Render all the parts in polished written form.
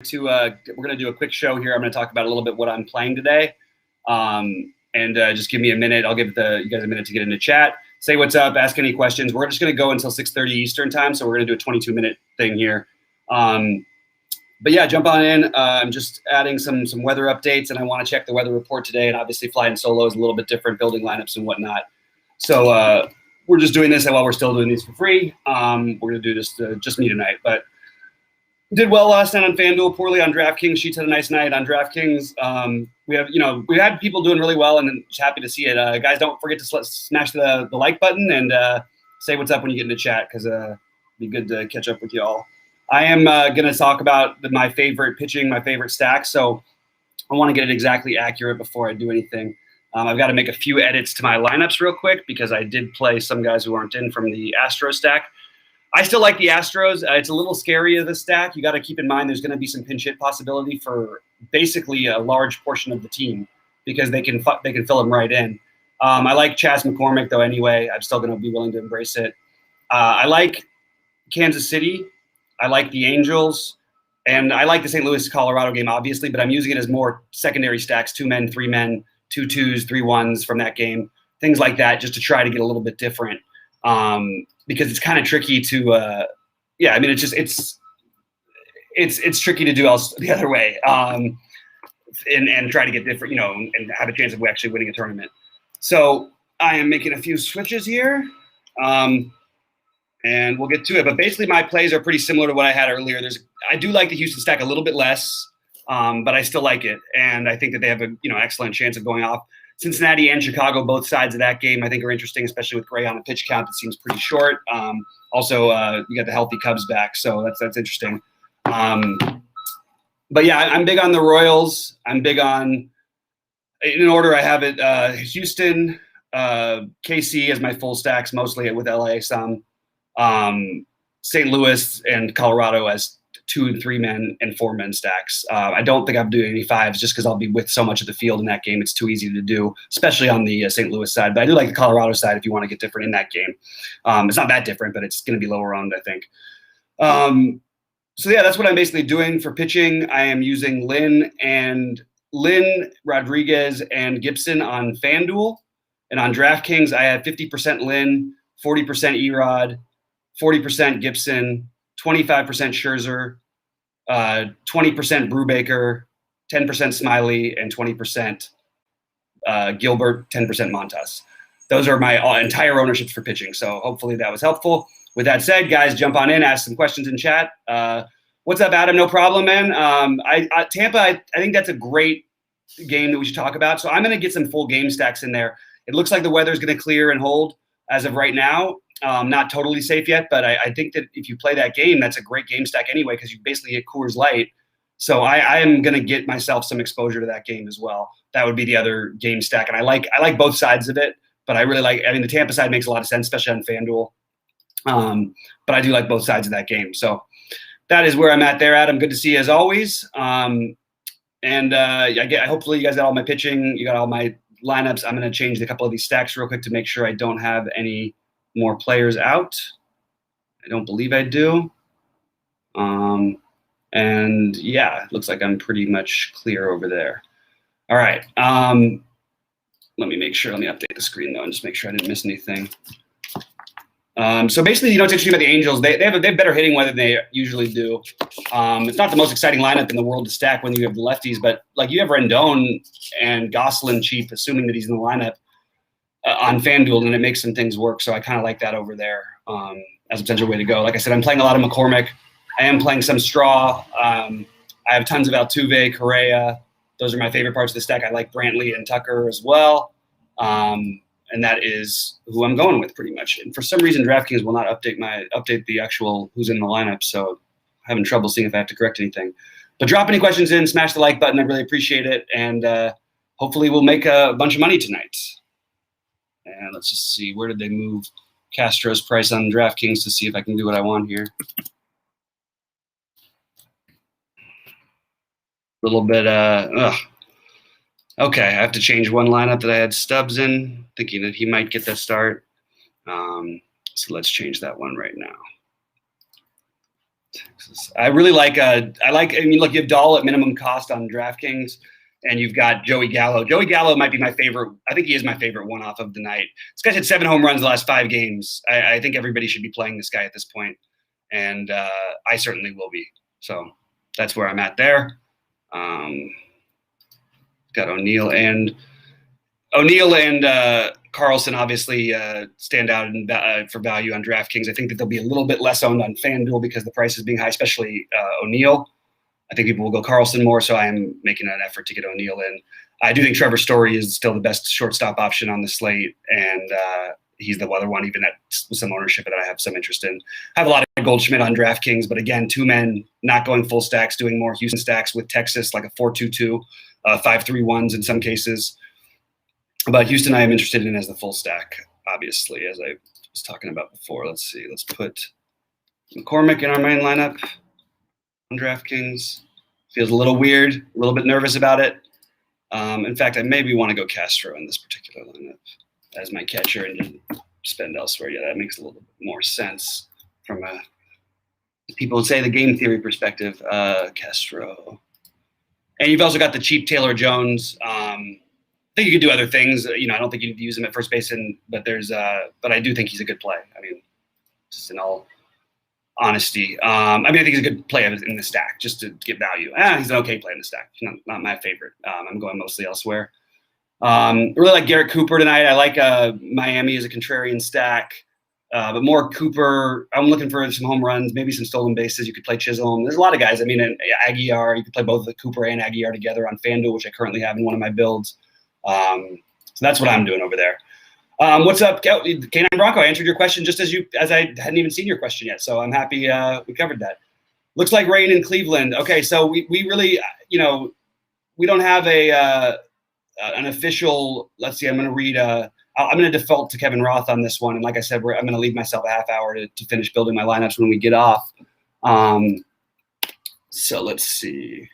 We're going to do a quick show here. I'm going to talk about a little bit what I'm playing today. Just give me a minute. I'll give you guys a minute to get into chat. Say what's up, ask any questions. We're just going to go until 6:30 Eastern time, so we're going to do a 22-minute thing here. But yeah, jump on in. I'm just adding some weather updates, and I want to check the weather report today. And obviously, flying solo is a little bit different, building lineups and whatnot. So we're just doing this while we're still doing these for free. We're going to do this just me tonight, but did well last night on FanDuel, poorly on DraftKings. Sheets had a nice night on DraftKings. We had people doing really well, and just happy to see it. Guys, don't forget to smash the like button and say what's up when you get in the chat, because it'd be good to catch up with you all. I am going to talk about my favorite pitching, my favorite stacks. So I want to get it exactly accurate before I do anything. I've got to make a few edits to my lineups real quick, because I did play some guys who aren't in from the Astro stack. I still like the Astros. It's a little scary of the stack. You got to keep in mind there's going to be some pinch hit possibility for basically a large portion of the team, because they can fill them right in. I like Chas McCormick though. Anyway, I'm still going to be willing to embrace it. I like Kansas City. I like the Angels, and I like the St. Louis Colorado game obviously, but I'm using it as more secondary stacks: 2 men, 3 men, 2 2s, 3 1s from that game, things like that, just to try to get a little bit different. Because it's kind of tricky to, it's tricky to do else the other way, and try to get different, and have a chance of actually winning a tournament. So I am making a few switches here, and we'll get to it. But basically, my plays are pretty similar to what I had earlier. I do like the Houston stack a little bit less, but I still like it, and I think that they have a excellent chance of going off. Cincinnati and Chicago, both sides of that game, I think are interesting, especially with Gray on a pitch count that seems pretty short. Also, you got the healthy Cubs back, so that's interesting. But yeah, I'm big on the Royals. I'm big on, in order I have it, Houston, KC as my full stacks, mostly with LA some, St. Louis and Colorado as 2 and 3 men and 4 men stacks. I don't think I'm doing any 5s, just because I'll be with so much of the field in that game. It's too easy to do, especially on the St. Louis side. But I do like the Colorado side if you want to get different in that game. It's not that different, but it's going to be lower owned, I think. So yeah, that's what I'm basically doing for pitching. I am using Lynn, Rodriguez, and Gibson on FanDuel. And on DraftKings, I have 50% Lynn, 40% Erod, 40% Gibson, 25% Scherzer, 20% Brubaker, 10% Smiley, and 20% Gilbert, 10% Montas. Those are my entire ownerships for pitching. So hopefully that was helpful. With that said, guys, jump on in, ask some questions in chat. What's up, Adam? No problem, man. Tampa, I think that's a great game that we should talk about. So I'm going to get some full game stacks in there. It looks like the weather is going to clear and hold as of right now. Not totally safe yet, but I think that if you play that game, that's a great game stack anyway, because you basically get Coors Light. So I am going to get myself some exposure to that game as well. That would be the other game stack. And I like both sides of it, but I really the Tampa side makes a lot of sense, especially on FanDuel. But I do like both sides of that game. So that is where I'm at there, Adam. Good to see you as always. Hopefully you guys got all my pitching. You got all my lineups. I'm going to change a couple of these stacks real quick to make sure I don't have any more players out. I don't believe I do. And yeah, it looks like I'm pretty much clear over there. All right. Let me make sure. Let me update the screen though and just make sure I didn't miss anything. So basically, it's interesting about the Angels. They have better hitting weather than they usually do. It's not the most exciting lineup in the world to stack when you have the lefties, but like you have Rendon and Gosselin cheap, assuming that he's in the lineup on FanDuel, and it makes some things work. So I kind of like that over there as a potential way to go. Like I said, I'm playing a lot of McCormick. I am playing some Straw. I have tons of Altuve, Correa. Those are my favorite parts of the stack. I like Brantley and Tucker as well. And that is who I'm going with pretty much. And for some reason, DraftKings will not update the actual who's in the lineup. So I'm having trouble seeing if I have to correct anything. But drop any questions in, smash the like button. I really appreciate it. And hopefully we'll make a bunch of money tonight. And let's just see, where did they move Castro's price on DraftKings to see if I can do what I want here. A little bit, okay, I have to change one lineup that I had Stubbs in, thinking that he might get the start. So let's change that one right now. Texas. I really like. I mean, look, you have Dahl at minimum cost on DraftKings, and you've got Joey Gallo. Joey Gallo might be my favorite. I think he is my favorite one-off of the night. This guy's hit 7 home runs the last 5 games. I think everybody should be playing this guy at this point, and I certainly will be. So that's where I'm at there. Got O'Neill and Carlson obviously stand out for value on DraftKings. I think that they'll be a little bit less owned on FanDuel because the price is being high, especially O'Neill. I think people will go Carlson more, so I am making an effort to get O'Neill in. I do think Trevor Story is still the best shortstop option on the slate, and he's the other one, even at some ownership that I have some interest in. I have a lot of Goldschmidt on DraftKings, but again, 2 men, not going full stacks, doing more Houston stacks with Texas, like a 4-2-2, 5-3-1s in some cases. But Houston, I am interested in as the full stack, obviously, as I was talking about before. Let's see. Let's put McCormick in our main lineup on DraftKings. Feels a little weird, a little bit nervous about it. In fact, I maybe want to go Castro in this particular lineup as my catcher and just spend elsewhere. Yeah, that makes a little bit more sense from a people would say the game theory perspective. Castro, and you've also got the cheap Taylor Jones. I think you could do other things. I don't think you need to use him at first base, but I do think he's a good play. I mean, just in all honesty, I think he's a good play in the stack just to get value. He's an okay play in the stack. Not my favorite. I'm going mostly elsewhere. I really like Garrett Cooper tonight. I like Miami as a contrarian stack, but more Cooper. I'm looking for some home runs, maybe some stolen bases. You could play Chisholm. There's a lot of guys. I mean, Aguiar. You could play both the Cooper and Aguiar together on FanDuel, which I currently have in one of my builds. So that's what I'm doing over there. What's up, K9 Bronco? I answered your question just as I hadn't even seen your question yet. So I'm happy we covered that. Looks like rain in Cleveland. Okay, so we really, we don't have an official. Let's see. I'm going to read. I'm going to default to Kevin Roth on this one. And like I said, I'm going to leave myself a half hour to finish building my lineups when we get off. So let's see.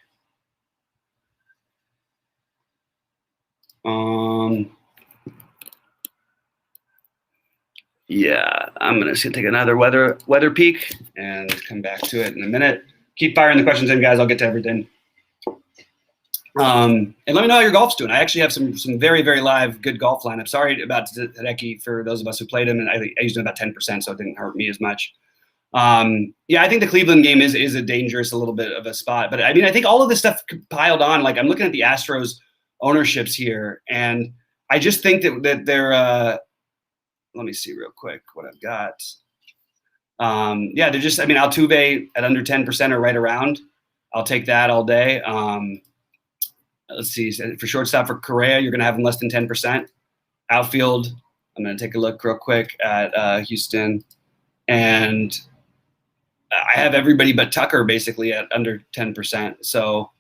Yeah, I'm gonna take another weather peek and come back to it in a minute. Keep firing the questions in, guys. I'll get to everything. And let me know how your golf's doing. I actually have some very, very live good golf lineups. Sorry about Hideki for those of us who played him, and I used him about 10%, so it didn't hurt me as much. Yeah, I think the Cleveland game is a dangerous, a little bit of a spot. But I mean, I think all of this stuff piled on. Like I'm looking at the Astros ownerships here, and I just think that they're let me see real quick what I've got. Yeah, they're just, Altuve at under 10% or right around. I'll take that all day. Let's see, for shortstop for Correa, you're going to have him less than 10%. Outfield, I'm going to take a look real quick at Houston. And I have everybody but Tucker basically at under 10%. So,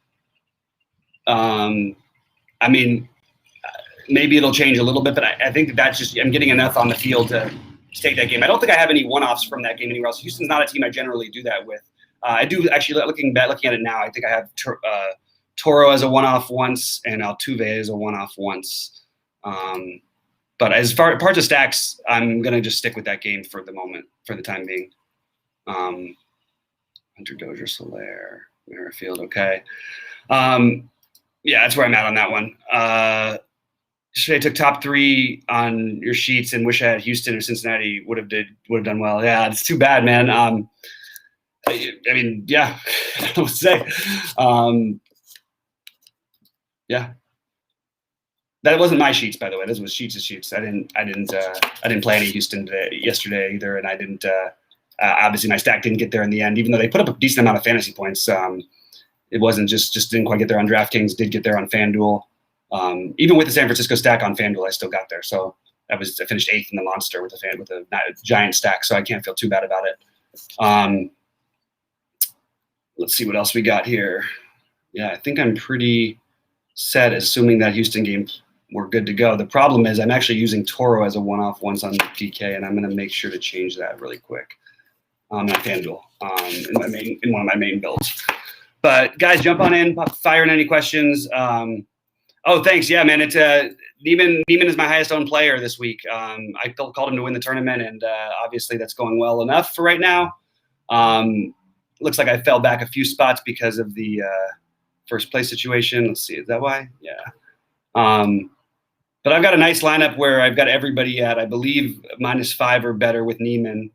maybe it'll change a little bit, but I think that's just, I'm getting enough on the field to take that game. I don't think I have any one-offs from that game anywhere else. Houston's not a team I generally do that with. I do actually, looking at it now, I think I have Toro as a one-off once and Altuve as a one-off once. But as far parts of stacks, I'm going to just stick with that game for the moment, for the time being. Hunter Dozier, Soler, Merrifield, okay. Yeah, that's where I'm at on that one. Should I took top 3 on your sheets and wish I had Houston or Cincinnati would have done well. Yeah, it's too bad, man. Yeah, I don't know what to say. Yeah, that wasn't my sheets, by the way. This was Sheets' sheets. I didn't play any Houston yesterday either, and I didn't. Obviously, my stack didn't get there in the end, even though they put up a decent amount of fantasy points. It wasn't just didn't quite get there on DraftKings. Did get there on FanDuel. Even with the San Francisco stack on FanDuel, I still got there. So I finished 8th in the Monster with a giant stack, so I can't feel too bad about it. Let's see what else we got here. Yeah, I think I'm pretty set, assuming that Houston game we're good to go. The problem is I'm actually using Toro as a one-off once on DK, and I'm going to make sure to change that really quick on FanDuel in one of my main builds. But guys, jump on in, fire in any questions. Oh, thanks. Yeah, man. It's Neiman is my highest owned player this week. I called him to win the tournament, and obviously that's going well enough for right now. looks like I fell back a few spots because of the first place situation. Let's see, is that why? Yeah. But I've got a nice lineup where I've got everybody at, I believe, -5 or better with Niemann.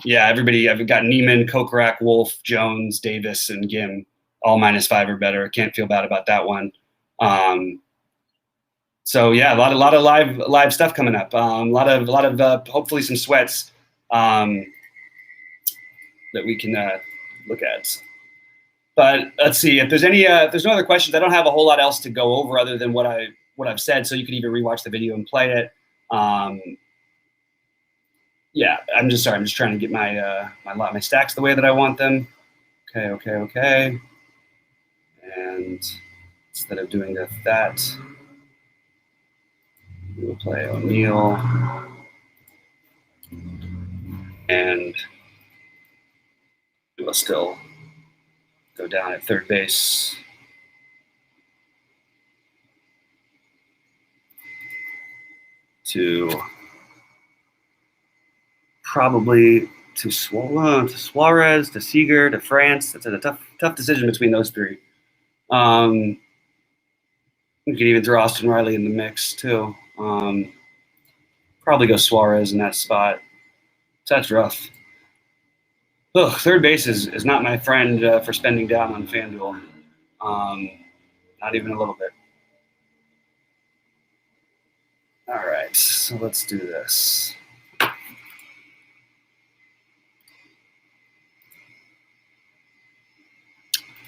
Yeah, everybody, I've got Niemann, Kokrak, Wolf, Jones, Davis, and Gim, all -5 or better. Can't feel bad about that one. So yeah, a lot of live stuff coming up. A lot of hopefully some sweats that we can look at. But let's see if there's any if there's no other questions. I don't have a whole lot else to go over other than what I've said. So you can even rewatch the video and play it. Yeah, I'm just trying to get my my stacks the way that I want them. Okay. And instead of doing that, we'll play O'Neill and we'll still go down at third base. To probably to Suarez, to Seager, to France. That's a tough decision between those three. You could even throw Austin Riley in the mix too. Probably go Suarez in that spot. So that's rough. Ugh, third base is not my friend for spending down on FanDuel. Not even a little bit. All right, so let's do this.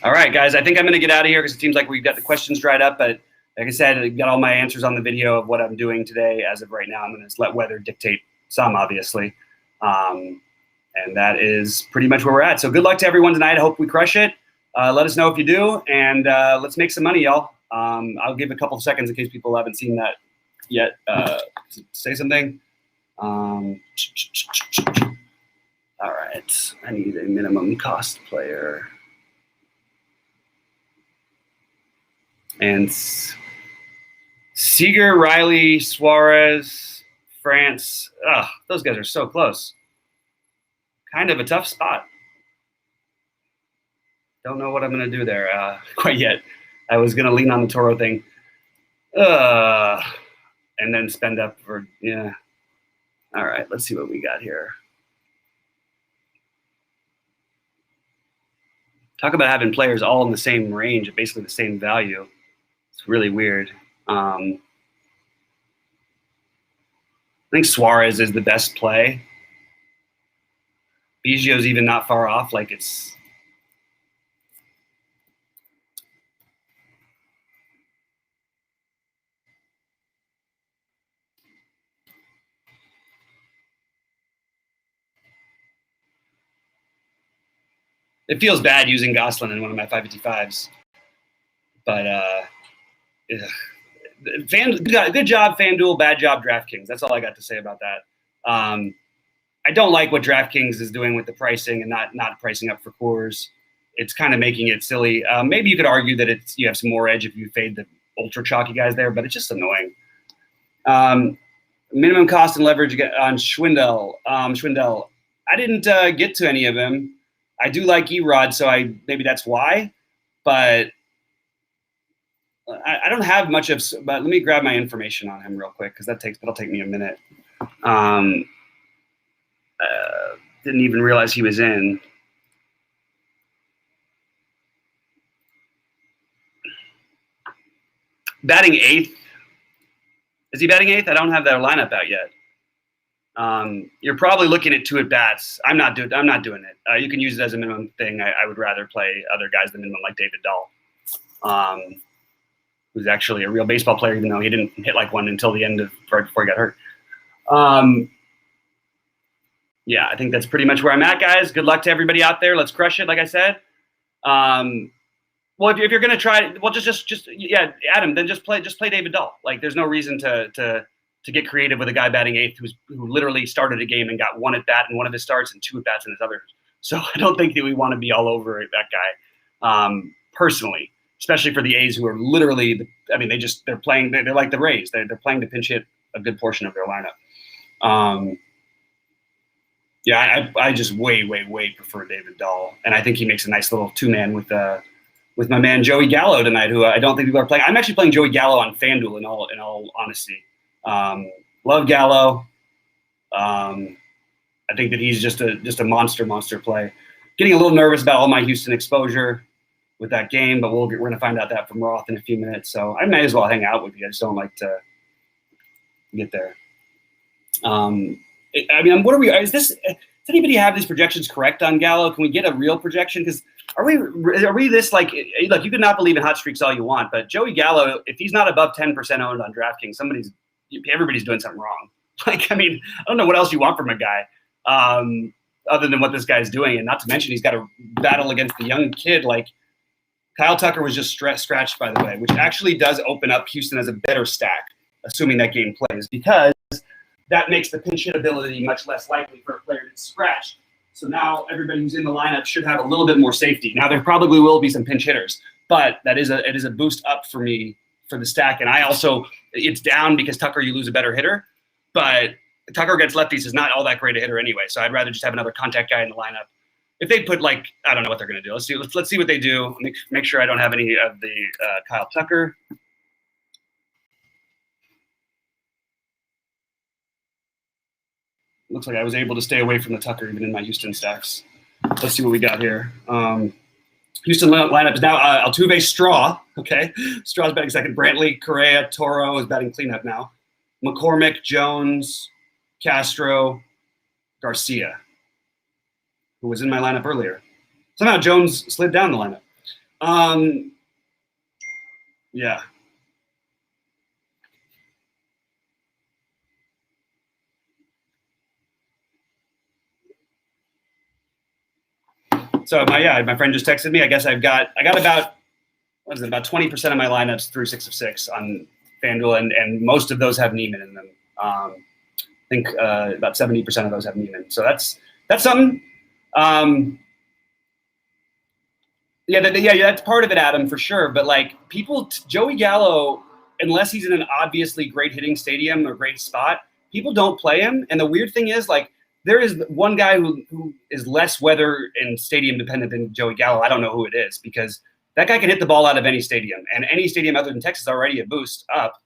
All right, guys, I think I'm going to get out of here because it seems like we've got the questions dried up. But like I said, I got all my answers on the video of what I'm doing today. As of right now, I'm going to just let weather dictate some, obviously. And that is pretty much where we're at. So good luck to everyone tonight. I hope we crush it. Let us know if you do. And let's make some money, y'all. I'll give a couple of seconds in case people haven't seen that yet to say something. All right. I need a minimum cost player. And Seager, Riley, Suarez, France. Ugh, those guys are so close. Kind of a tough spot. Don't know what I'm going to do there quite yet. I was going to lean on the Toro thing. And then spend up for, yeah. All right, let's see what we got here. Talk about having players all in the same range at basically the same value. It's really weird. I think Suarez is the best play. Biggio's even not far off. Like it's. It feels bad using Gosselin in one of my 555s. But good job, FanDuel, bad job, DraftKings. That's all I got to say about that. I don't like what DraftKings is doing with the pricing and not pricing up for Coors. It's kind of making it silly. Maybe you could argue that you have some more edge if you fade the ultra chalky guys there, but it's just annoying. Minimum cost and leverage on Schwindel. I didn't get to any of them. I do like Erod, so maybe that's why. But I don't have much of. But let me grab my information on him real quick because that'll take me a minute. Didn't even realize he was in. Batting eighth. Is he batting eighth? I don't have their lineup out yet. You're probably looking at 2 at bats. I'm not doing it. You can use it as a minimum thing. I would rather play other guys than minimum, like David Dahl, who's actually a real baseball player, even though he didn't hit like one until the end of right before he got hurt. Yeah, I think that's pretty much where I'm at, guys. Good luck to everybody out there. Let's crush it, like I said. Well, if you're gonna try, well, just yeah, Adam, then just play David Dahl. Like, there's no reason to get creative with a guy batting eighth who literally started a game and got 1 at bat in one of his starts and 2 at bats in his others. So I don't think that we want to be all over that guy, personally, especially for the A's who are literally, they're playing. They're like the Rays. They're playing to pinch hit a good portion of their lineup. Yeah, I just way prefer David Dahl, and I think he makes a nice little two-man with my man Joey Gallo tonight, who I don't think people are playing. I'm actually playing Joey Gallo on FanDuel in all honesty. Love Gallo. I think that he's just a monster play. Getting a little nervous about all my Houston exposure with that game, but we're going to find out that from Roth in a few minutes. So I might as well hang out with you. I just don't like to get there. I mean, what are we? Does anybody have these projections correct on Gallo? Can we get a real projection? Because are we this like? Look, you could not believe in hot streaks all you want, but Joey Gallo, if he's not above 10% owned on DraftKings, everybody's doing something wrong. Like, I mean, I don't know what else you want from a guy, other than what this guy's doing, and not to mention he's got to battle against the young kid. Like Kyle Tucker was just scratched, by the way, which actually does open up Houston as a better stack, assuming that game plays, because that makes the pinch hit ability much less likely for a player to scratch. So now everybody who's in the lineup should have a little bit more safety. Now there probably will be some pinch hitters, but it is a boost up for me for the stack. And I also, it's down because Tucker, you lose a better hitter, but Tucker against lefties is not all that great a hitter anyway. So I'd rather just have another contact guy in the lineup. If they put I don't know what they're going to do. Let's see what they do. Make sure I don't have any of the Kyle Tucker. Looks like I was able to stay away from the Tucker even in my Houston stacks. Let's see what we got here. Houston lineup is now Altuve, Straw. Okay, Straw's batting second. Brantley, Correa, Toro is batting cleanup now. McCormick, Jones, Castro, Garcia, who was in my lineup earlier. Somehow Jones slid down the lineup. Yeah. So my friend just texted me. I guess I got about 20% of my lineups through 6 of 6 on FanDuel, and most of those have Neiman in them. I think about 70% of those have Neiman. So that's something. That's part of it, Adam, for sure. But like Joey Gallo, unless he's in an obviously great hitting stadium or great spot, people don't play him. And the weird thing is, like, there is one guy who is less weather and stadium dependent than Joey Gallo. I don't know who it is, because that guy can hit the ball out of any stadium, and any stadium other than Texas is already a boost up.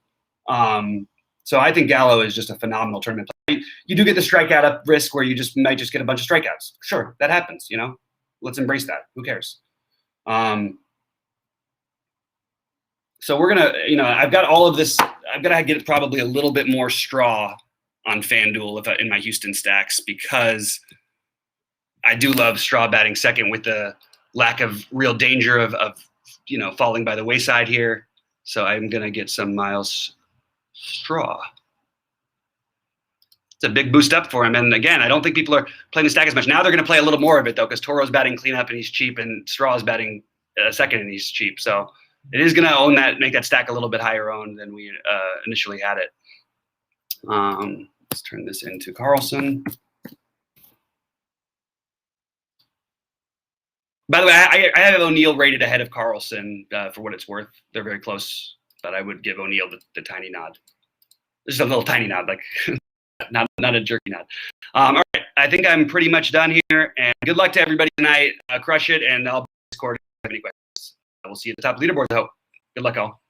So I think Gallo is just a phenomenal tournament player. You do get the strikeout up risk where you might just get a bunch of strikeouts. Sure, that happens. Let's embrace that. Who cares? So we're gonna, I've got all of this. I've got to get probably a little bit more straw on FanDuel in my Houston stacks, because I do love Straw batting second with the lack of real danger of falling by the wayside here. So I'm going to get some Miles Straw. It's a big boost up for him. And again, I don't think people are playing the stack as much. Now they're going to play a little more of it, though, because Toro's batting cleanup and he's cheap, and Straw is batting second and he's cheap. So it is going to make that stack a little bit higher owned than we initially had it. Let's turn this into Carlson. By the way, I have O'Neill rated ahead of Carlson for what it's worth. They're very close, but I would give O'Neill the tiny nod. Just a little tiny nod, like not a jerky nod. All right, I think I'm pretty much done here, and good luck to everybody tonight. Crush it, and I'll Discord if you have any questions. We'll see you at the top of the leaderboard, I hope. Good luck, all.